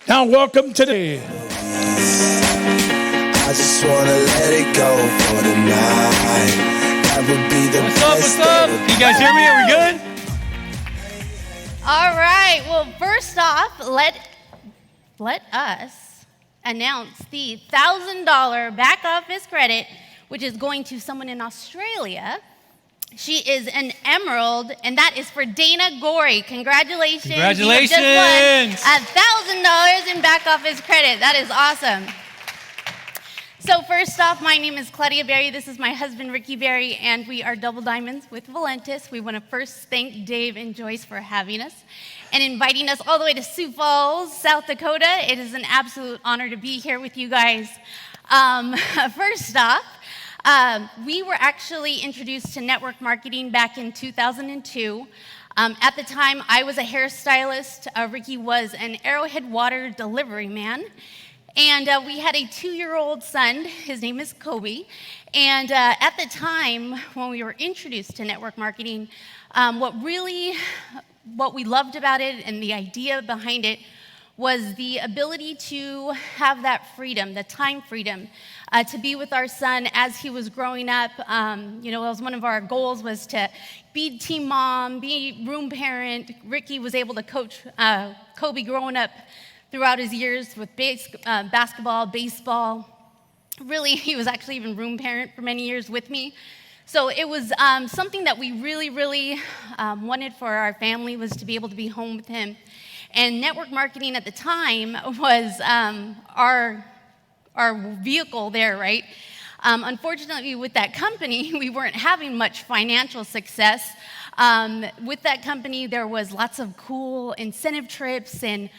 Now welcome to the... I just wanna let it go for the night. That would be the What's up, what's up? You guys hear me? Are we good? All right, well, first off, let us announce the $1,000 back office credit, which is going to someone in Australia. She is an emerald, and that is for Dana Gorey. Congratulations. Congratulations. You just won $1,000 in back office credit. That is awesome. So first off, my name is Claudia Berry. This is my husband, Ricky Berry, and we are Double Diamonds with Valentis. We want to first thank Dave and Joyce for having us and inviting us all the way to Sioux Falls, South Dakota. It is an absolute honor to be here with you guys. First off, we were actually introduced to network marketing back in 2002. At the time, I was a hairstylist. Ricky was an Arrowhead water delivery man. And we had a 2-year-old son. His name is Kobe. And at the time, when we were introduced to network marketing, what we loved about it and the idea behind it was the ability to have that freedom, the time freedom, to be with our son as he was growing up. It was one of our goals was to be team mom, be room parent. Ricky was able to coach Kobe growing up throughout his years with basketball, baseball. Really, he was actually even room parent for many years with me. So it was something that we really, really wanted for our family was to be able to be home with him. And network marketing at the time was our vehicle there, right? Unfortunately, with that company, we weren't having much financial success. With that company, there was lots of cool incentive trips and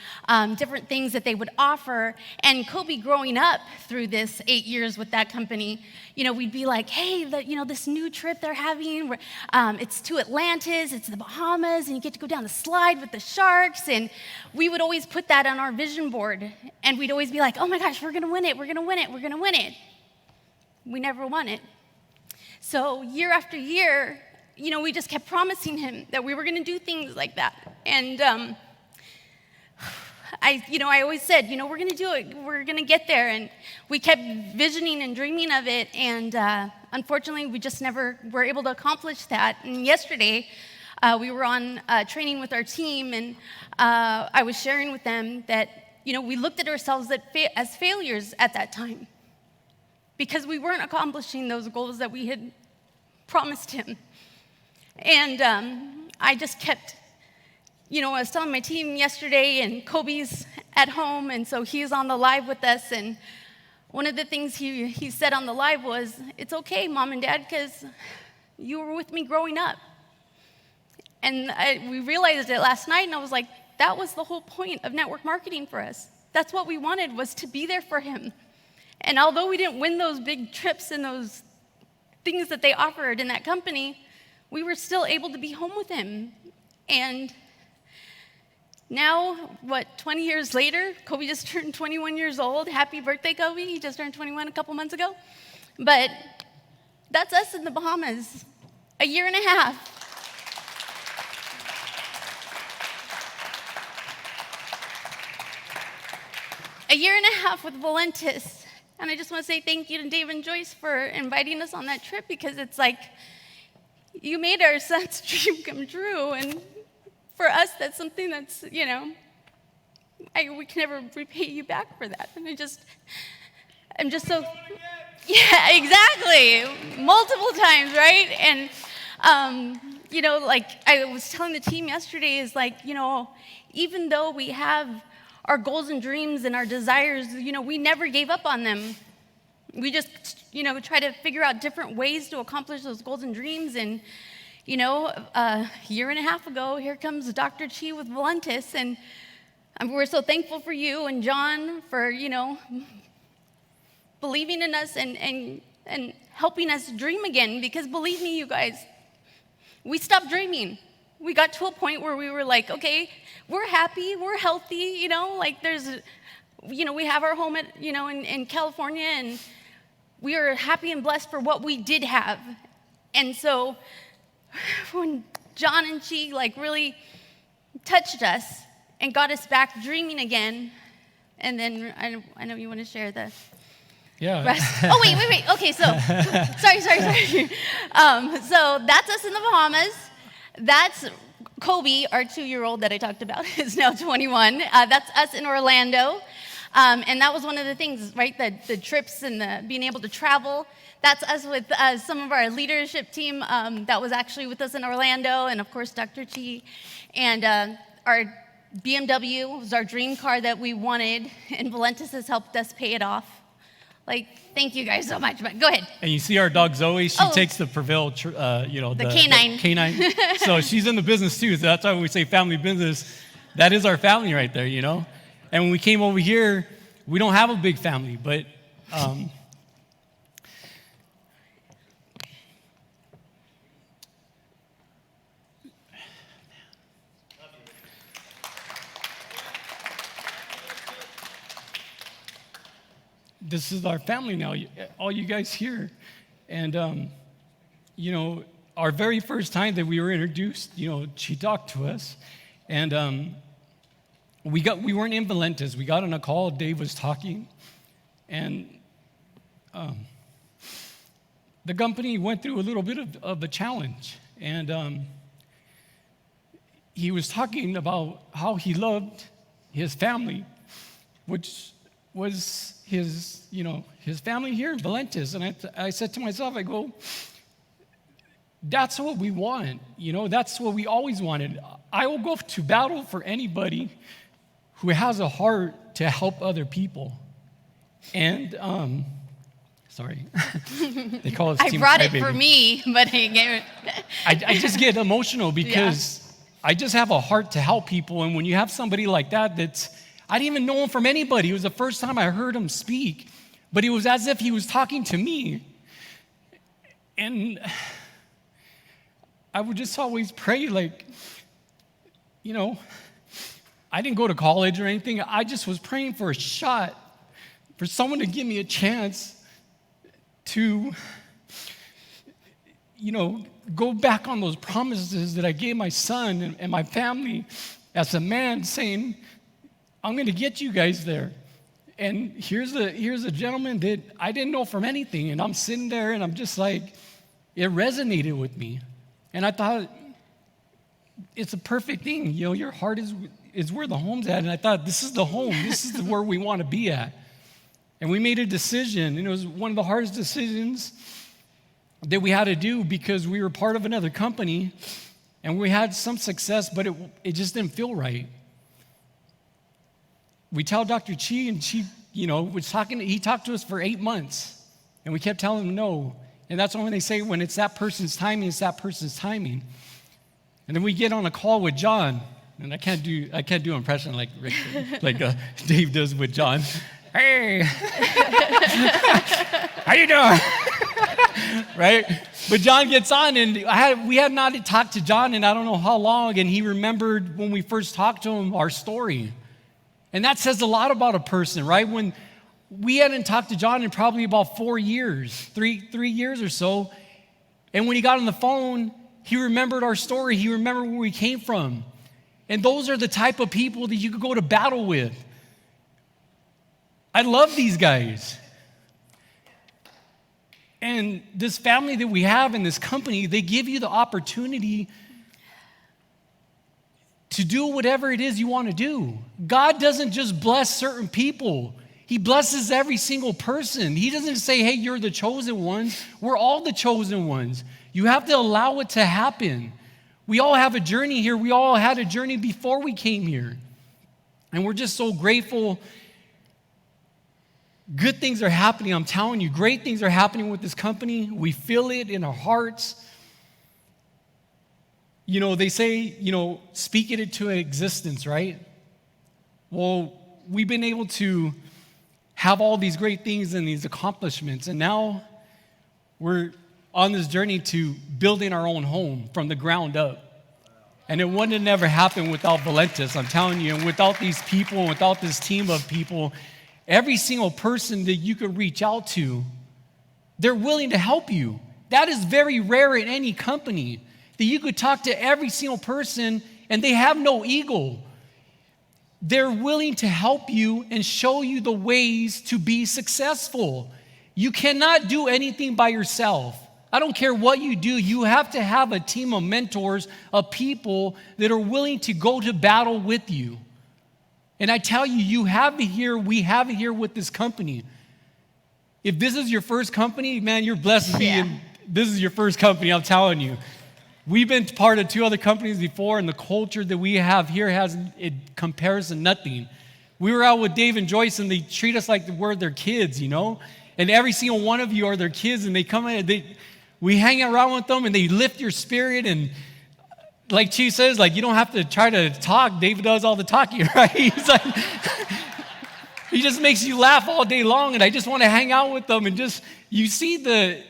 different things that they would offer. And Kobe growing up through this 8 years with that company, we'd be like, hey, this new trip they're having, it's to Atlantis, it's the Bahamas, and you get to go down the slide with the sharks. And we would always put that on our vision board. And we'd always be like, oh my gosh, we're gonna win it, we're gonna win it, we're gonna win it. We never won it. So year after year, we just kept promising him that we were going to do things like that. And I always said, we're going to do it. We're going to get there. And we kept visioning and dreaming of it. And unfortunately, we just never were able to accomplish that. And yesterday, we were on training with our team, and I was sharing with them that, we looked at ourselves as failures at that time because we weren't accomplishing those goals that we had promised him. And I just kept, I was telling my team yesterday, and Kobe's at home, and so he's on the live with us. And one of the things he said on the live was, it's okay, Mom and Dad, because you were with me growing up. And we realized it last night, and I was like, that was the whole point of network marketing for us. That's what we wanted, was to be there for him. And although we didn't win those big trips and those things that they offered in that company, we were still able to be home with him. And now, 20 years later, Kobe just turned 21 years old. Happy birthday, Kobe. He just turned 21 a couple months ago. But that's us in the Bahamas, a year and a half. A year and a half with Valentis. And I just want to say thank you to Dave and Joyce for inviting us on that trip, because it's like, you made our son's dream come true. And for us, that's something that's, we can never repay you back for that. And I'm just so, yeah, exactly. Multiple times, right? And, I was telling the team yesterday is even though we have our goals and dreams and our desires, we never gave up on them. We just, try to figure out different ways to accomplish those goals and dreams. And, a year and a half ago, here comes Dr. Chi with Valentis. And we're so thankful for you and John for, believing in us and helping us dream again. Because believe me, you guys, we stopped dreaming. We got to a point where we were like, okay, we're happy, we're healthy, we have our home in California, and we are happy and blessed for what we did have. And so when John and she really touched us and got us back dreaming again, And then I know you want to share the Yeah. rest. Oh, wait. Okay, so, sorry. So that's us in the Bahamas. That's Kobe, our 2-year-old that I talked about, is now 21. That's us in Orlando. And that was one of the things, right? The trips and the being able to travel. That's us with some of our leadership team that was actually with us in Orlando, and of course, Dr. Chi. And our BMW was our dream car that we wanted, and Valentis has helped us pay it off. Like, thank you guys so much. But go ahead. And you see our dog Zoe, she takes the Prevail, the canine. The canine. So she's in the business too. So that's why when we say family business, that is our family right there, And when we came over here, we don't have a big family, but this is our family now, all you guys here. And, our very first time that we were introduced, she talked to us. And we weren't in Valentis. We got on a call, Dave was talking. And the company went through a little bit of a challenge. And he was talking about how he loved his family, which was his family here in Valentis. And I said to myself, I go, that's what we want. That's what we always wanted. I will go to battle for anybody who has a heart to help other people. And, sorry, they call us I Team brought it Crybaby. for me, but I gave it. I just get emotional because I just have a heart to help people. And when you have somebody like that, I didn't even know him from anybody. It was the first time I heard him speak, but it was as if he was talking to me. And I would just always pray, I didn't go to college or anything. I just was praying for a shot, for someone to give me a chance to, go back on those promises that I gave my son and my family as a man, saying, I'm going to get you guys there. And here's a gentleman that I didn't know from anything, and I'm sitting there and I'm just like, it resonated with me. And I thought, it's a perfect thing. Your heart is where the home's at. And I thought, this is the home. This is where we want to be at. And we made a decision, and it was one of the hardest decisions that we had to do because we were part of another company, and we had some success, but it just didn't feel right. We tell Dr. Chi, and she, he talked to us for 8 months, and we kept telling him no. And that's when they say, when it's that person's timing, it's that person's timing. And then we get on a call with John, and I can't do an impression like Rick, Dave does with John. Hey, how you doing? Right? But John gets on, and we had not talked to John in I don't know how long, and he remembered when we first talked to him our story. And that says a lot about a person, right? When we hadn't talked to John in probably about 4 years, three years or so. And when he got on the phone, he remembered our story. He remembered where we came from. And those are the type of people that you could go to battle with. I love these guys. And this family that we have in this company, they give you the opportunity to do whatever it is you want to do. God doesn't just bless certain people. He blesses every single person. He doesn't say, hey, you're the chosen ones. We're all the chosen ones. You have to allow it to happen. We all have a journey here. We all had a journey before we came here. And we're just so grateful. Good things are happening. I'm telling you, great things are happening with this company. We feel it in our hearts. They say, speak it into existence, right? Well, we've been able to have all these great things and these accomplishments, and now we're on this journey to building our own home from the ground up. And it wouldn't have never happened without Valentis, I'm telling you, and without these people, and without this team of people. Every single person that you could reach out to, they're willing to help you. That is very rare in any company, that you could talk to every single person and they have no ego. they're willing to help you and show you the ways to be successful. You cannot do anything by yourself. I don't care what you do, you have to have a team of mentors, of people that are willing to go to battle with you. And I tell you, you have it here, we have it here with this company. If this is your first company, man, you're blessed to be in. This is your first company, I'm telling you. We've been part of 2 other companies before, and the culture that we have here it compares to nothing. We were out with Dave and Joyce, and they treat us like we're their kids, you know? And every single one of you are their kids, and they come in, we hang around with them, and they lift your spirit, and like Chief says, like, you don't have to try to talk. David does all the talking, right? He's like, he just makes you laugh all day long, and I just want to hang out with them, and just, you see the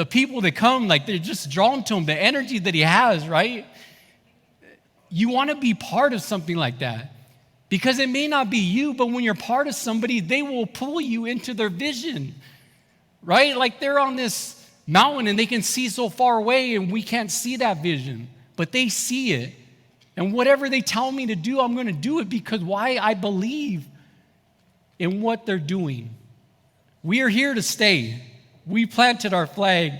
people that come, like, they're just drawn to him, the energy that he has, right? You want to be part of something like that, because it may not be you, but when you're part of somebody, they will pull you into their vision, right? Like, they're on this mountain, and they can see so far away, and we can't see that vision, but they see it. And whatever they tell me to do, I'm going to do it, because why? I believe in what they're doing. We are here to stay. We planted our flag,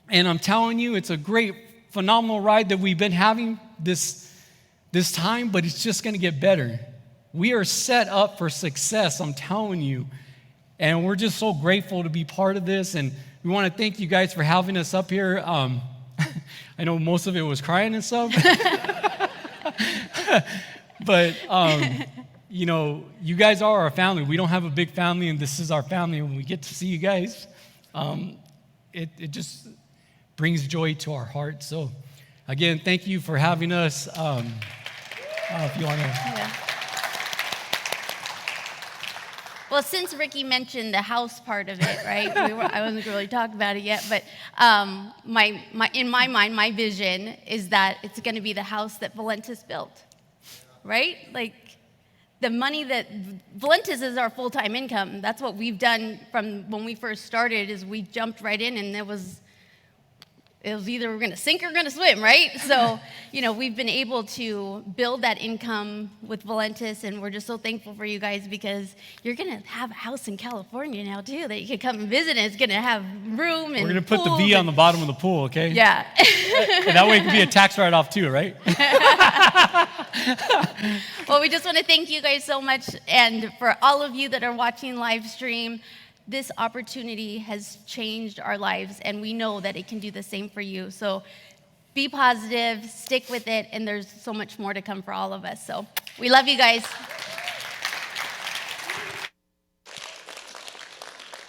and I'm telling you, it's a great, phenomenal ride that we've been having this time, but it's just going to get better. We are set up for success, I'm telling you, and we're just so grateful to be part of this, and we want to thank you guys for having us up here. I know most of it was crying and stuff, but you know, you guys are our family. We don't have a big family, and this is our family. When we get to see you guys, it just brings joy to our hearts. So, again, thank you for having us. If you want to. Yeah. Well, since Ricky mentioned the house part of it, right? I wasn't really talking about it yet, but in my mind, my vision is that it's going to be the house that Valentis built, right? Like, the money that Valentis is our full-time income. That's what we've done from when we first started. Is we jumped right in, and it was either we're going to sink or we're going to swim, right? So, you know, we've been able to build that income with Valentis, and we're just so thankful for you guys, because you're going to have a house in California now, too, that you can come and visit, and it's going to have room and we're going to put the V on the bottom of the pool, okay? Yeah. And that way it can be a tax write-off too, right? Well, we just want to thank you guys so much, and for all of you that are watching live stream, this opportunity has changed our lives, and we know that it can do the same for you. So be positive, stick with it, and there's so much more to come for all of us. So we love you guys.